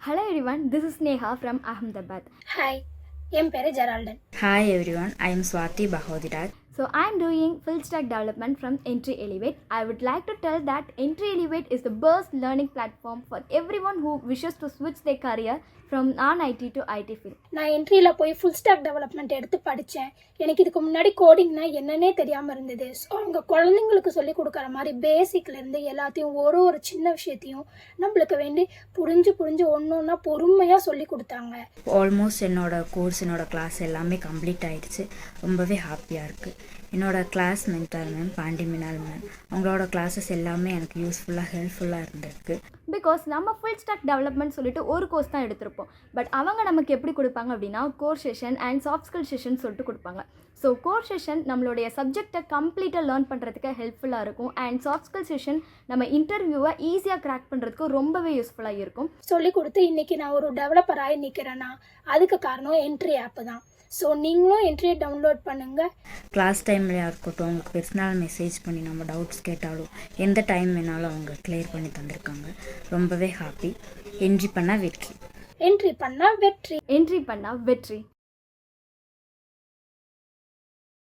Hello everyone, this is Neha from Ahmedabad. Hi, என் பேரு ஜெரால்டன். Hi everyone, I am Swati Bahodiraj. So I am doing full stack development from Entry Elevate. I would like to tell that Entry Elevate is the best learning platform for everyone who wishes to switch their career from non-IT to IT field. நான் என்ட்ரியில் போய் full stock development எடுத்து படித்தேன். எனக்கு இதுக்கு முன்னாடி கோடிங்னா என்னன்னே தெரியாமல் இருந்தது. ஸோ அவங்க குழந்தைங்களுக்கு சொல்லி கொடுக்குற மாதிரி பேசிக்லேருந்து எல்லாத்தையும் ஒரு சின்ன விஷயத்தையும் நம்மளுக்கு வேண்டி புரிஞ்சு ஒன்று ஒன்றா பொறுமையாக சொல்லி கொடுத்தாங்க. ஆல்மோஸ்ட் என்னோட கிளாஸ் எல்லாமே கம்ப்ளீட் ஆயிடுச்சு. ரொம்பவே ஹாப்பியாக இருக்குது. என்னோடய class mentor ma'am Pandi Minal ma'am அவங்களோட கிளாஸஸ் எல்லாமே எனக்கு யூஸ்ஃபுல்லாக ஹெல்ப்ஃபுல்லாக இருந்திருக்கு. பிகாஸ் நம்ம ஃபுல் ஸ்டாக் டெவலப்மெண்ட் சொல்லிட்டு ஒரு கோர்ஸ் தான் எடுத்திருப்போம். பட் அவங்க நமக்கு எப்படி கொடுப்பாங்க அப்படின்னா core session and soft skill session சொல்லிட்டு கொடுப்பாங்க. ஸோ கோர் செஷன் நம்மளுடைய சப்ஜெக்டை கம்ப்ளீட்டாக லேர்ன் பண்ணுறதுக்கு ஹெல்ப்ஃபுல்லாக இருக்கும். அண்ட் சாஃப்ட் ஸ்கில் செஷன் நம்ம இன்டர்வியூவை ஈஸியாக கிராக் பண்ணுறதுக்கு ரொம்பவே யூஸ்ஃபுல்லாக இருக்கும். சொல்லி கொடுத்து இன்றைக்கி நான் ஒரு டெவலப்பராகி நிற்கிறேன்னா அதுக்கு காரணம் என்ட்ரி ஆப்பு தான். ஸோ நீங்களும் என்ட்ரியை டவுன்லோட் பண்ணுங்கள். கிளாஸ் டைம்லையாக இருக்கட்டும், உங்களுக்கு பெர்சனல் மெசேஜ் பண்ணி நம்ம டவுட்ஸ் கேட்டாலும் எந்த டைம் வேணாலும் அவங்க கிளியர் பண்ணி தந்திருக்காங்க. ரொம்பவே ஹாப்பி. என்ட்ரி பண்ணால் வெற்றி. என்ட்ரி பண்ணால் வெற்றி. என்ட்ரி பண்ணால் வெற்றி.